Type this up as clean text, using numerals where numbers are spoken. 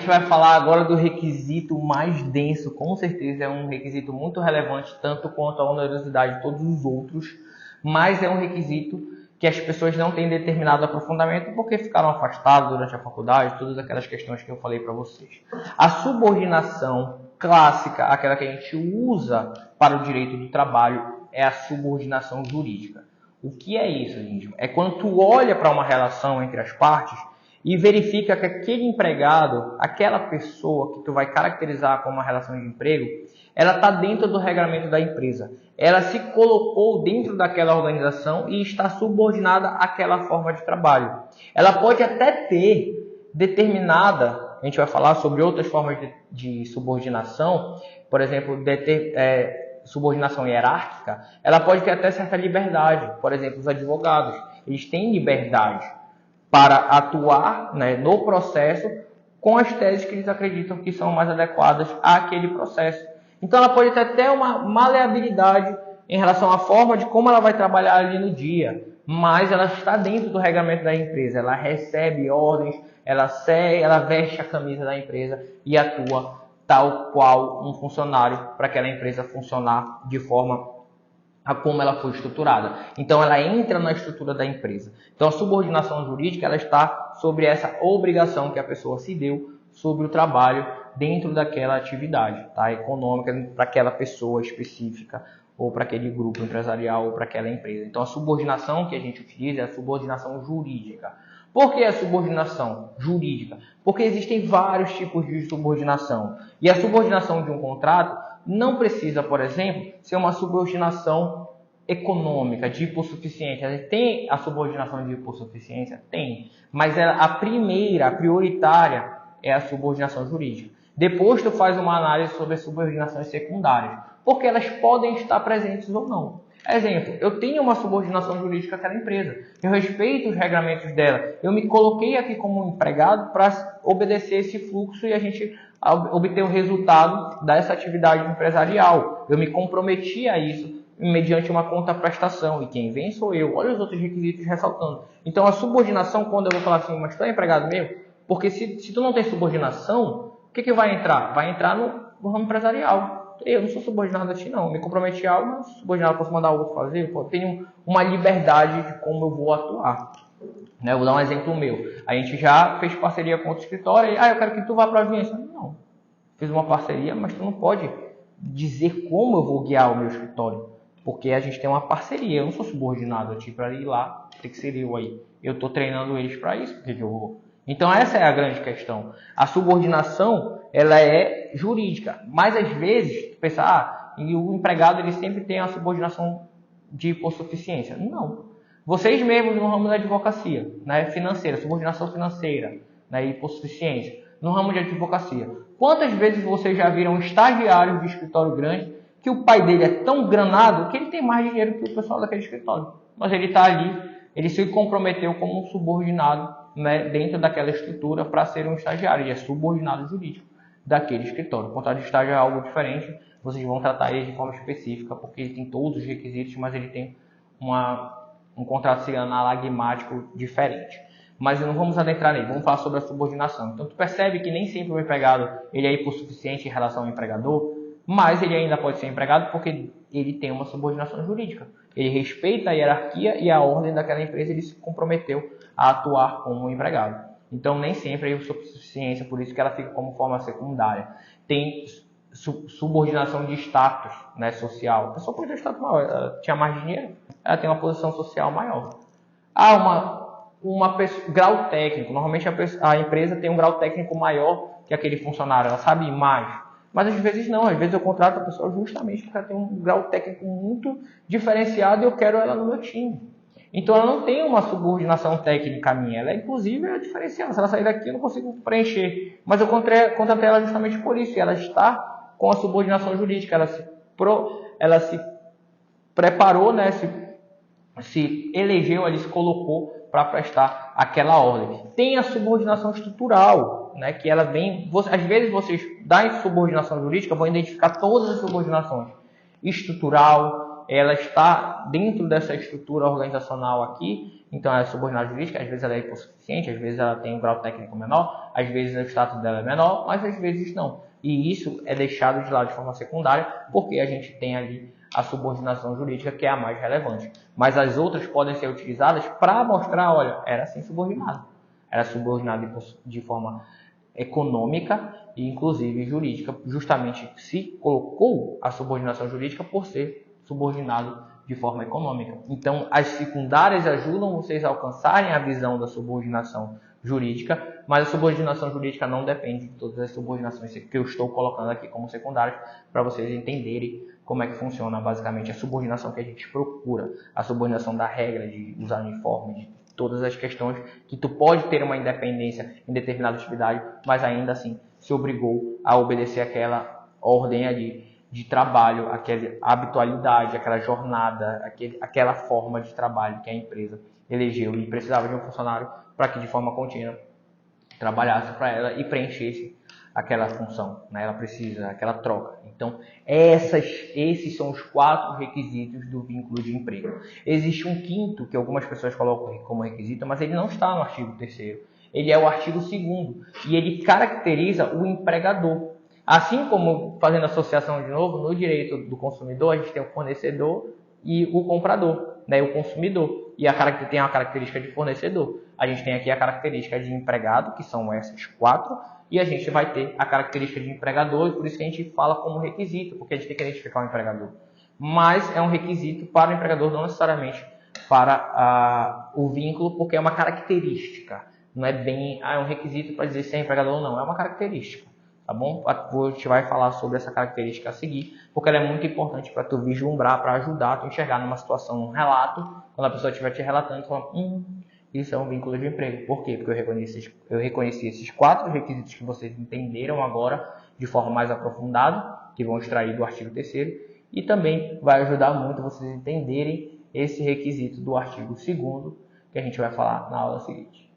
gente vai falar agora do requisito mais denso, com certeza é um requisito muito relevante, tanto quanto a onerosidade de todos os outros, mas é um requisito que as pessoas não têm determinado aprofundamento porque ficaram afastadas durante a faculdade, todas aquelas questões que eu falei para vocês. A subordinação clássica, aquela que a gente usa para o direito do trabalho, é a subordinação jurídica. O que é isso, gente? É quando tu olha para uma relação entre as partes e verifica que aquele empregado, aquela pessoa que tu vai caracterizar como uma relação de emprego, ela está dentro do regramento da empresa. Ela se colocou dentro daquela organização e está subordinada àquela forma de trabalho. Ela pode até ter determinada, a gente vai falar sobre outras formas de subordinação, por exemplo, subordinação hierárquica, ela pode ter até certa liberdade. Por exemplo, os advogados, eles têm liberdade para atuar, né, no processo com as teses que eles acreditam que são mais adequadas àquele processo. Então ela pode ter até uma maleabilidade em relação à forma de como ela vai trabalhar ali no dia, mas ela está dentro do regramento da empresa, ela recebe ordens, ela veste a camisa da empresa e atua tal qual um funcionário para aquela empresa funcionar de forma a como ela foi estruturada. Então ela entra na estrutura da empresa. Então a subordinação jurídica ela está sobre essa obrigação que a pessoa se deu sobre o trabalho dentro daquela atividade, tá? Econômica para aquela pessoa específica ou para aquele grupo empresarial ou para aquela empresa. Então a subordinação que a gente utiliza é a subordinação jurídica. Por que a subordinação jurídica? Porque existem vários tipos de subordinação. E a subordinação de um contrato não precisa, por exemplo, ser uma subordinação econômica, de hipossuficiência. Tem a subordinação de hipossuficiência? Tem. Mas a primeira, a prioritária, é a subordinação jurídica. Depois tu faz uma análise sobre as subordinações secundárias, porque elas podem estar presentes ou não. Exemplo, eu tenho uma subordinação jurídica àquela empresa, eu respeito os regramentos dela, eu me coloquei aqui como empregado para obedecer esse fluxo e a gente obter o resultado dessa atividade empresarial. Eu me comprometi a isso mediante uma contraprestação, e quem vem sou eu. Olha os outros requisitos ressaltando. Então a subordinação, quando eu vou falar assim, mas tu é empregado meu? Porque se tu não tem subordinação, o que vai entrar? Vai entrar no ramo empresarial. Eu não sou subordinado a ti, não. Me comprometi a algo, mas subordinado, posso mandar o outro fazer. Eu tenho uma liberdade de como eu vou atuar. Eu vou dar um exemplo meu. A gente já fez parceria com outro escritório. Eu quero que tu vá para a audiência. Não. Fiz uma parceria, mas tu não pode dizer como eu vou guiar o meu escritório. Porque a gente tem uma parceria. Eu não sou subordinado a ti para ir lá. Tem que ser eu aí. Eu estou treinando eles para isso. Por que eu vou? Então essa é a grande questão. A subordinação, ela é jurídica. Mas às vezes, pensar, e o empregado ele sempre tem a subordinação de hipossuficiência. Não. Vocês mesmos no ramo da advocacia, né, financeira, subordinação financeira, né, hipossuficiência, no ramo de advocacia. Quantas vezes vocês já viram estagiários de escritório grande que o pai dele é tão granado que ele tem mais dinheiro que o pessoal daquele escritório. Mas ele está ali, ele se comprometeu como um subordinado, né, dentro daquela estrutura para ser um estagiário. Ele é subordinado jurídico daquele escritório. O contrato de estágio é algo diferente, vocês vão tratar ele de forma específica, porque ele tem todos os requisitos, mas ele tem um contrato analagmático diferente. Mas não vamos adentrar nele, vamos falar sobre a subordinação. Então tu percebe que nem sempre o empregado ele é hipossuficiente em relação ao empregador, mas ele ainda pode ser empregado porque ele tem uma subordinação jurídica. Ele respeita a hierarquia e a ordem daquela empresa, ele se comprometeu a atuar como empregado. Então nem sempre é hipossuficiência, por isso que ela fica como forma secundária. Tem subordinação de status, né, social. A pessoa pode ter status maior, ela tinha mais dinheiro, ela tem uma posição social maior. Grau técnico. Normalmente a empresa tem um grau técnico maior que aquele funcionário, ela sabe mais. Mas às vezes não, às vezes eu contrato a pessoa justamente porque ela tem um grau técnico muito diferenciado e eu quero ela no meu time. Então ela não tem uma subordinação técnica minha, ela inclusive é diferenciada. Se ela sair daqui eu não consigo preencher. Mas eu contratei ela justamente por isso, e ela está com a subordinação jurídica, ela se preparou, né, se elegeu, ela se colocou para prestar aquela ordem. Tem a subordinação estrutural, né, que ela vem, às vezes vocês da subordinação jurídica vão identificar todas as subordinações: estrutural, ela está dentro dessa estrutura organizacional aqui, então ela é subordinada jurídica, às vezes ela é hipossuficiente, às vezes ela tem um grau técnico menor, às vezes o status dela é menor, mas às vezes não. E isso é deixado de lado de forma secundária, porque a gente tem ali a subordinação jurídica, que é a mais relevante. Mas as outras podem ser utilizadas para mostrar, olha, era assim subordinado. Era subordinado de forma econômica e inclusive jurídica, justamente se colocou a subordinação jurídica por ser subordinado de forma econômica. Então, as secundárias ajudam vocês a alcançarem a visão da subordinação jurídica, mas a subordinação jurídica não depende de todas as subordinações que eu estou colocando aqui como secundárias, para vocês entenderem como é que funciona basicamente a subordinação que a gente procura, a subordinação da regra de usar uniforme, de todas as questões que tu pode ter uma independência em determinada atividade, mas ainda assim se obrigou a obedecer aquela ordem ali de trabalho, aquela habitualidade, aquela jornada, aquela forma de trabalho que a empresa elegeu e precisava de um funcionário para que de forma contínua trabalhasse para ela e preenchesse aquela função, né? Ela precisa, aquela troca. Então, esses são os 4 requisitos do vínculo de emprego. Existe um quinto que algumas pessoas colocam como requisito, mas ele não está no artigo 3º. Ele é o artigo 2º e ele caracteriza o empregador. Assim como, fazendo associação de novo, no direito do consumidor, a gente tem o fornecedor e o comprador, né? O consumidor. E tem a característica de fornecedor. A gente tem aqui a característica de empregado, que são essas 4, e a gente vai ter a característica de empregador, e por isso que a gente fala como requisito, porque a gente tem que identificar o empregador. Mas é um requisito para o empregador, não necessariamente para o vínculo, porque é uma característica. Não é bem é um requisito para dizer se é empregador ou não, é uma característica. Tá bom? A gente vai falar sobre essa característica a seguir, porque ela é muito importante para tu vislumbrar, para ajudar tu enxergar numa situação, num relato, quando a pessoa estiver te relatando, tu fala, isso é um vínculo de emprego. Por quê? Porque eu reconheci esses 4 requisitos que vocês entenderam agora de forma mais aprofundada, que vão extrair do artigo 3º, e também vai ajudar muito vocês entenderem esse requisito do artigo 2º, que a gente vai falar na aula seguinte.